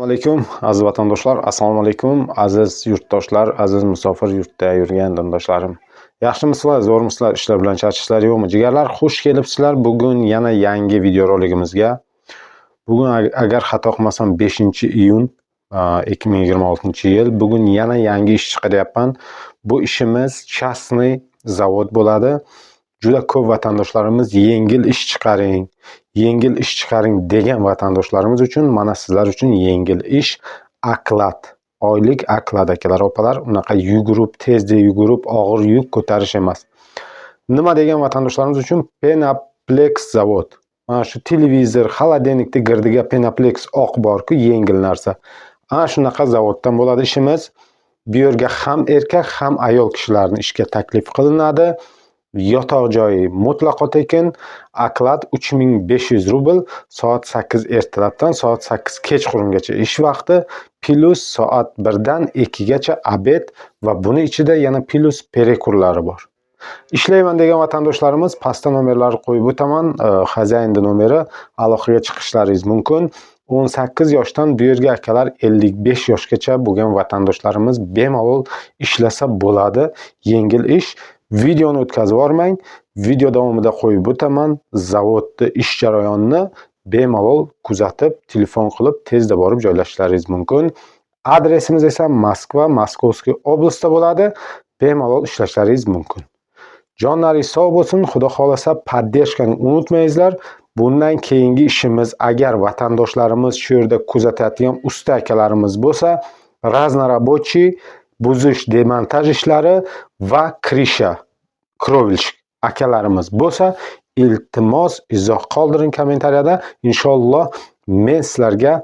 Assalomu alaykum aziz vatandoshlar, assalomu alaykum aziz yurtdoshlar, aziz musofir yurtda yurgan dindoshlarim. Yaxshimisizlar, zo'rmisizlar, ishlar bilan charchishlar yo'qmi? Jigarlar, xush kelibsizlar. Bugun yana yangi video roligimizga. Bugun agar xato qilmasam 5-iyun 2026-yil. Bugun yana yangi ish chiqaryapman. Bu ishimiz частный zavod bo'ladi. Juda ko'p vatandoshlarimiz yengil ish chiqaring degan vatandoshlarimiz uchun mana sizlar uchun yengil ish oklad, oylik oklad akalar, opalar, unaqa yugurib, tezda yugurib og'ir yuk ko'tarish emas. Nima degan vatandoshlarimiz uchun Penaplex zavod. Mana shu televizor, xolodilnikda girdiga Penaplex oq bor-ku, yengil narsa. Ana shunaqa zavoddan bo'ladi ishimiz. Bu yerga ham erkak, ham ayol kishilarni ishga taklif qilinadi. Yotoq joyi mutlaqo tekin, oklad 3500 rubl, soat 8 ertalabdan soat 8 kechqurungacha ish vaqti, plus soat 1 dan 2 gacha obed va buni ichida yana plus perekurlari bor. Ishlayman degan vatandoshlarimiz pastda nomerlarni qo'yib o'taman. Xazayinning nomeri, aloqaga chiqishlaringiz mumkin. 18 yoshdan bu yerga akalar 55 yoshgacha bo'lgan vatandoshlarimiz bemalol ishlasa bo'ladi. Yengil ish. Videoni o'tkazib yormang. Video davomida qo'yib o'taman. Zavodda ish jarayonini bemalol kuzatib, telefon qilib tezda borib joylashishlaringiz mumkin. Adresimiz esa Moskva, Moskovskiy oblastda bo'ladi. Bemalol ishlashlaringiz mumkin. Jonlaringiz sog' bo'lsin. Xudo xolasa poddershkani unutmangizlar. Bundan keyingi ishimiz, agar vatandoshlarimiz shu yerda kuzatayotgan usta akalarimiz bo'lsa, raznorobochiy, buzish, demontaj ishlari va krisha, krovilshik akalarimiz bo'lsa, iltimos izoh qoldiring kommentariyada. Inshaalloh men sizlarga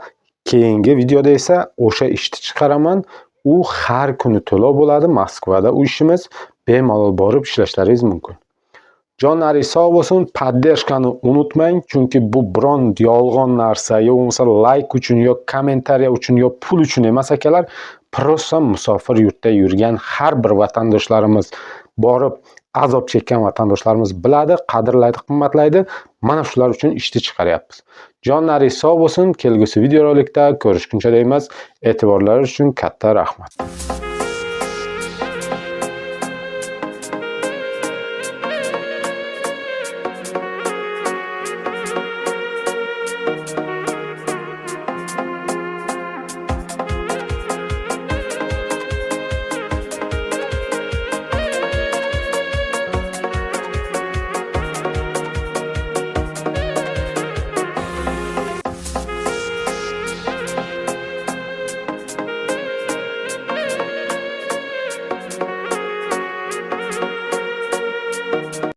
keyingi videoda esa o'sha ishni chiqaraman. U har kuni to'lov bo'ladi. Moskvada u ishimiz, bemalol borib ishlashlaringiz mumkin. Jonlaringiz sog' bo'lsin. Poddershkani unutmang, chunki bu biron yolg'on narsa, yo bo'lmasa like uchun, yo kommentariya uchun, yo pul uchun emas akalar. Prosta musofir yurtda yurgan har bir vatandoshlarimiz borib azob chekkan vatandoshlarimiz biladi, qadrlaydi, qimmatlaydi. Mana shular uchun ishni chiqaryapmiz. Jonlaringiz sog' bo'lsin. Kelgusi videorolikda ko'rishguncha deymiz. E'tiborlaringiz uchun katta rahmat.